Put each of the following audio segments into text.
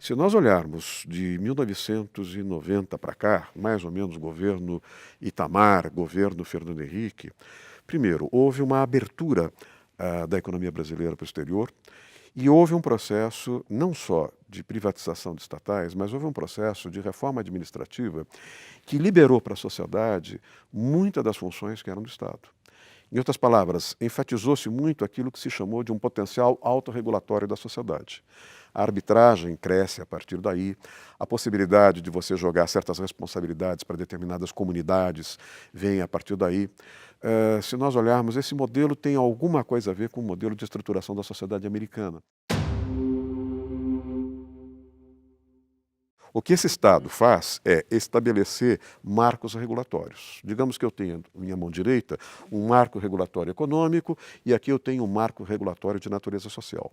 Se nós olharmos de 1990 para cá, mais ou menos governo Itamar, governo Fernando Henrique, primeiro, houve uma abertura da economia brasileira para o exterior e houve um processo não só de privatização de estatais, mas houve um processo de reforma administrativa que liberou para a sociedade muitas das funções que eram do Estado. Em outras palavras, enfatizou-se muito aquilo que se chamou de um potencial autorregulatório da sociedade. A arbitragem cresce a partir daí, a possibilidade de você jogar certas responsabilidades para determinadas comunidades vem a partir daí. Se nós olharmos, esse modelo tem alguma coisa a ver com o modelo de estruturação da sociedade americana. O que esse Estado faz é estabelecer marcos regulatórios. Digamos que eu tenho, em minha mão direita, um marco regulatório econômico e aqui eu tenho um marco regulatório de natureza social.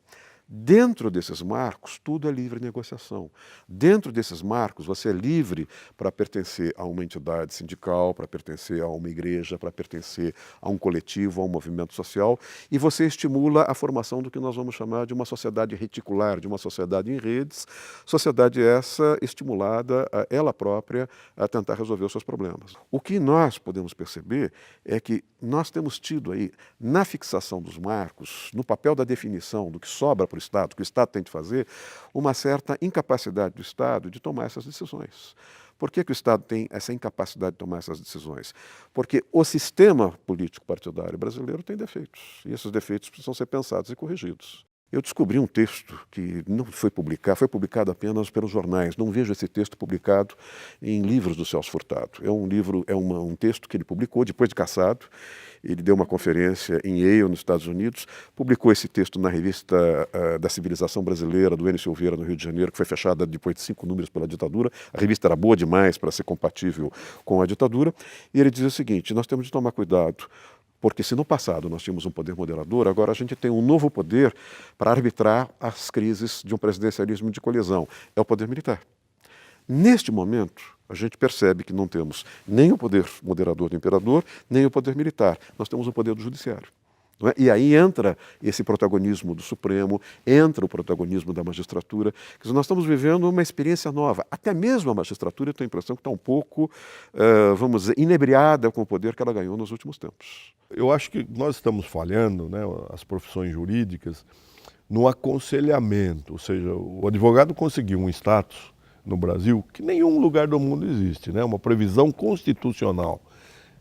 Dentro desses marcos, tudo é livre negociação. Dentro desses marcos, você é livre para pertencer a uma entidade sindical, para pertencer a uma igreja, para pertencer a um coletivo, a um movimento social, e você estimula a formação do que nós vamos chamar de uma sociedade reticular, de uma sociedade em redes, sociedade essa estimulada, ela própria, a tentar resolver os seus problemas. O que nós podemos perceber é que nós temos tido aí, na fixação dos marcos, no papel da definição do que sobra para o Estado, que o Estado tem de fazer, uma certa incapacidade do Estado de tomar essas decisões. Por que o Estado tem essa incapacidade de tomar essas decisões? Porque o sistema político partidário brasileiro tem defeitos, e esses defeitos precisam ser pensados e corrigidos. Eu descobri um texto que não foi publicado apenas pelos jornais. Não vejo esse texto publicado em livros do Celso Furtado. É um livro, um texto que ele publicou depois de cassado. Ele deu uma conferência em Yale, nos Estados Unidos, publicou esse texto na revista da Civilização Brasileira, do Enio Silveira, no Rio de Janeiro, que foi fechada depois de 5 números pela ditadura. A revista era boa demais para ser compatível com a ditadura. E ele dizia o seguinte: nós temos de tomar cuidado, porque se no passado nós tínhamos um poder moderador, agora a gente tem um novo poder para arbitrar as crises de um presidencialismo de colisão. É o poder militar. Neste momento, a gente percebe que não temos nem o poder moderador do imperador, nem o poder militar. Nós temos o poder do judiciário. Não é? E aí entra esse protagonismo do Supremo, entra o protagonismo da magistratura. Quer dizer, nós estamos vivendo uma experiência nova. Até mesmo a magistratura, eu tenho a impressão que está um pouco, vamos dizer, inebriada com o poder que ela ganhou nos últimos tempos. Eu acho que nós estamos falhando, né, as profissões jurídicas, no aconselhamento. Ou seja, o advogado conseguiu um status no Brasil que nenhum lugar do mundo existe, né? Uma previsão constitucional.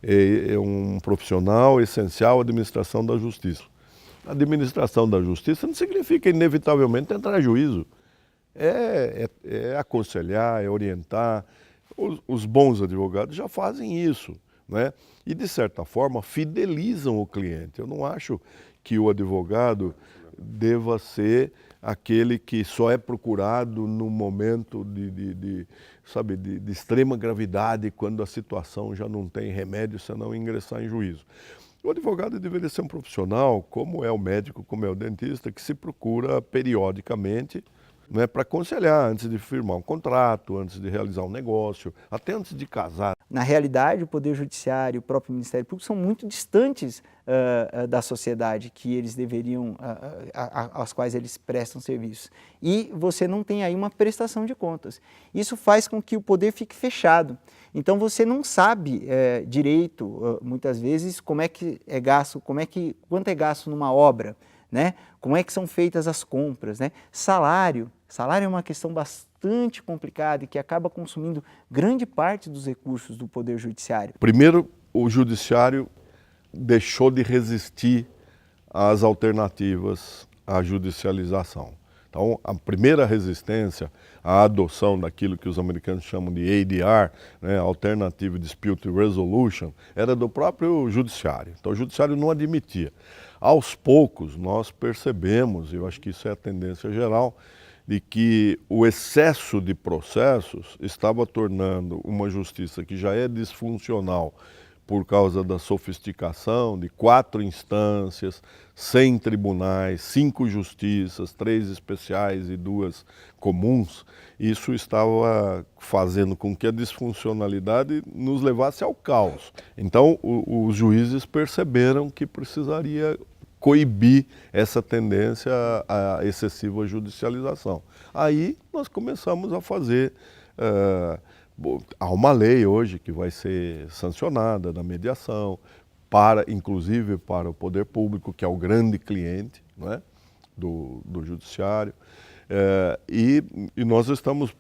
É um profissional essencial à administração da justiça. A administração da justiça não significa inevitavelmente entrar em juízo. É aconselhar, é orientar. Os bons advogados já fazem isso, né? E, de certa forma, fidelizam o cliente. Eu não acho que o advogado deva ser aquele que só é procurado no momento de extrema gravidade, quando a situação já não tem remédio senão ingressar em juízo. O advogado deveria ser um profissional, como é o médico, como é o dentista, que se procura periodicamente, né, para aconselhar antes de firmar um contrato, antes de realizar um negócio, até antes de casar. Na realidade, o Poder Judiciário e o próprio Ministério Público são muito distantes da sociedade que eles deveriam, às quais eles prestam serviços. E você não tem aí uma prestação de contas. Isso faz com que o poder fique fechado. Então você não sabe direito, muitas vezes, como é que é gasto, quanto é gasto numa obra, né? Como é que são feitas as compras, né? Salário é uma questão bastante complicada e que acaba consumindo grande parte dos recursos do Poder Judiciário. Primeiro, o Judiciário deixou de resistir às alternativas à judicialização. Então, a primeira resistência à adoção daquilo que os americanos chamam de ADR, né, Alternative Dispute Resolution, era do próprio Judiciário. Então, o Judiciário não admitia. Aos poucos, nós percebemos, e eu acho que isso é a tendência geral, de que o excesso de processos estava tornando uma justiça que já é disfuncional por causa da sofisticação de 4 instâncias, 100 tribunais, 5 justiças, 3 especiais e 2 comuns. Isso estava fazendo com que a disfuncionalidade nos levasse ao caos. Então, os juízes perceberam que precisaria coibir essa tendência à excessiva judicialização. Aí nós começamos a fazer, há uma lei hoje que vai ser sancionada na mediação, inclusive para o poder público, que é o grande cliente, não é? do judiciário. E nós estamos,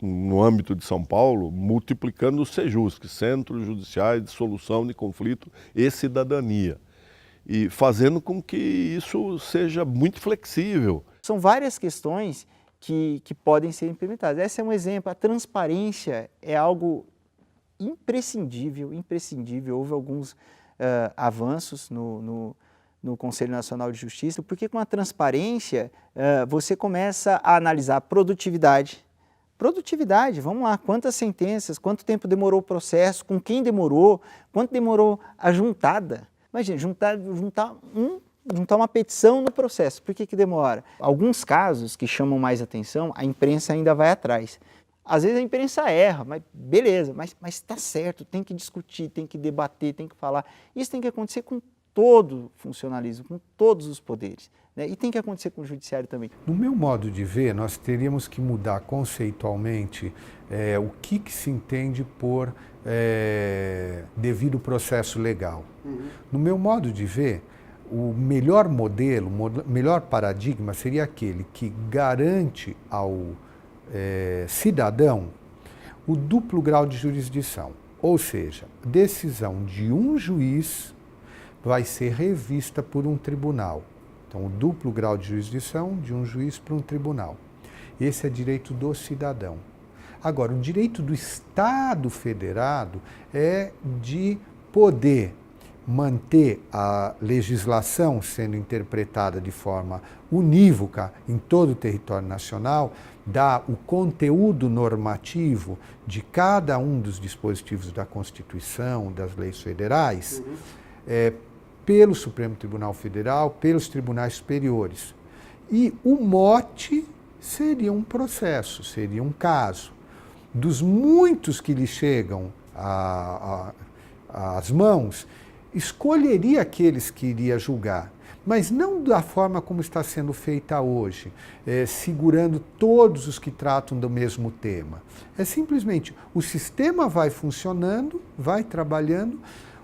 no âmbito de São Paulo, multiplicando os CEJUSC, Centros Judiciais de Solução de Conflito e Cidadania, e fazendo com que isso seja muito flexível. São várias questões que podem ser implementadas. Esse é um exemplo. A transparência é algo imprescindível, imprescindível. Houve alguns avanços no Conselho Nacional de Justiça, porque com a transparência você começa a analisar produtividade. Produtividade, vamos lá, quantas sentenças, quanto tempo demorou o processo, com quem demorou, quanto demorou a juntada. Imagina, juntar uma petição no processo, por que demora? Alguns casos que chamam mais atenção, a imprensa ainda vai atrás. Às vezes a imprensa erra, mas beleza, mas está certo, tem que discutir, tem que debater, tem que falar. Isso tem que acontecer com todo o funcionalismo, com todos os poderes, né? E tem que acontecer com o judiciário também. No meu modo de ver, nós teríamos que mudar conceitualmente o que se entende por devido processo legal. No meu modo de ver, o melhor modelo, o melhor paradigma seria aquele que garante ao cidadão o duplo grau de jurisdição, ou seja, decisão de um juiz vai ser revista por um tribunal. Então, o duplo grau de jurisdição de um juiz para um tribunal. Esse é direito do cidadão. Agora, o direito do Estado federado é de poder manter a legislação sendo interpretada de forma unívoca em todo o território nacional, dar o conteúdo normativo de cada um dos dispositivos da Constituição, das leis federais, pelo Supremo Tribunal Federal, pelos tribunais superiores. E o mote seria um processo, seria um caso. Dos muitos que lhe chegam às mãos, escolheria aqueles que iria julgar, mas não da forma como está sendo feita hoje, segurando todos os que tratam do mesmo tema. É simplesmente, o sistema vai funcionando, vai trabalhando,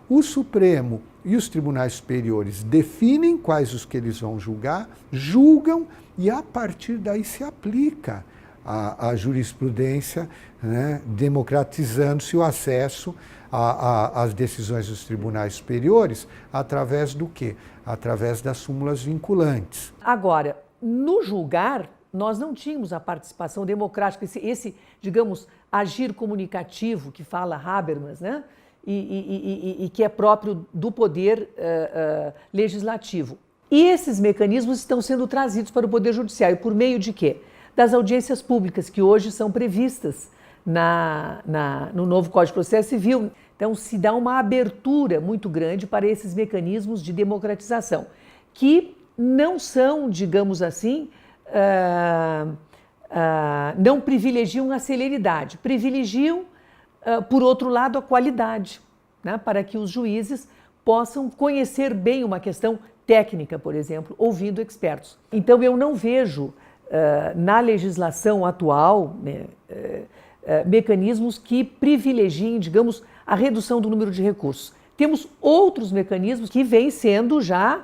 o Supremo e os tribunais superiores definem quais os que eles vão julgar, julgam e a partir daí se aplica a jurisprudência, né, democratizando-se o acesso às decisões dos tribunais superiores através do quê? Através das súmulas vinculantes. Agora, no julgar, nós não tínhamos a participação democrática, esse digamos, agir comunicativo que fala Habermas, né? E que é próprio do poder legislativo. E esses mecanismos estão sendo trazidos para o Poder Judiciário por meio de quê? Das audiências públicas, que hoje são previstas no novo Código de Processo Civil. Então, se dá uma abertura muito grande para esses mecanismos de democratização, que não são, digamos assim, não privilegiam a celeridade, privilegiam, por outro lado, a qualidade, né, para que os juízes possam conhecer bem uma questão técnica, por exemplo, ouvindo expertos. Então, eu não vejo na legislação atual mecanismos que privilegiem, digamos, a redução do número de recursos. Temos outros mecanismos que vêm sendo já,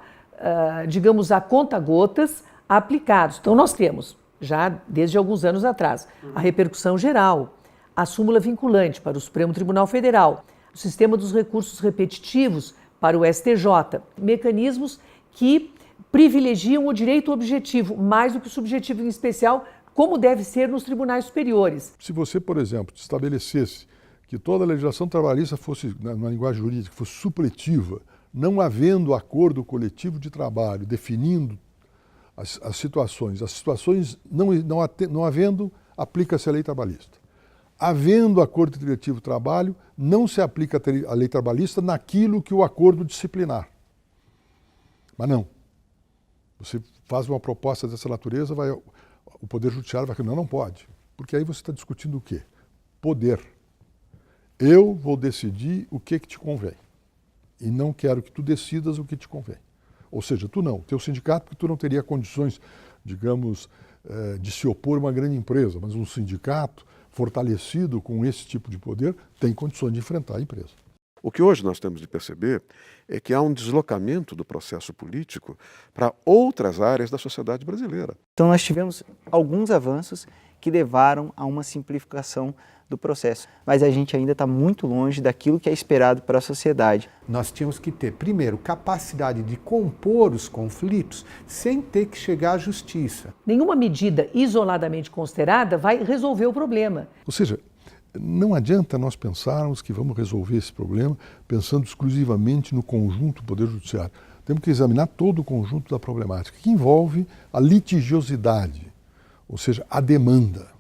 digamos, a conta-gotas aplicados. Então, nós temos, já desde alguns anos atrás, a repercussão geral, a súmula vinculante para o Supremo Tribunal Federal, o sistema dos recursos repetitivos para o STJ, mecanismos que privilegiam o direito objetivo mais do que o subjetivo em especial, como deve ser nos tribunais superiores. Se você, por exemplo, estabelecesse que toda a legislação trabalhista fosse, na linguagem jurídica, fosse supletiva, não havendo acordo coletivo de trabalho definindo as situações não havendo, aplica-se a lei trabalhista. Havendo acordo coletivo de trabalho, não se aplica a lei trabalhista naquilo que o acordo disciplinar. Mas não. Você faz uma proposta dessa natureza, o Poder Judiciário vai falar, não pode. Porque aí você está discutindo o quê? Poder. Eu vou decidir o que te convém. E não quero que tu decidas o que te convém. Ou seja, tu não, teu sindicato, porque tu não teria condições, digamos, de se opor a uma grande empresa, mas um sindicato fortalecido com esse tipo de poder tem condições de enfrentar a empresa. O que hoje nós temos de perceber é que há um deslocamento do processo político para outras áreas da sociedade brasileira. Então nós tivemos alguns avanços que levaram a uma simplificação do processo, mas a gente ainda está muito longe daquilo que é esperado para a sociedade. Nós tínhamos que ter, primeiro, capacidade de compor os conflitos sem ter que chegar à justiça. Nenhuma medida isoladamente considerada vai resolver o problema. Ou seja, não adianta nós pensarmos que vamos resolver esse problema pensando exclusivamente no conjunto do Poder Judiciário. Temos que examinar todo o conjunto da problemática, que envolve a litigiosidade, ou seja, a demanda.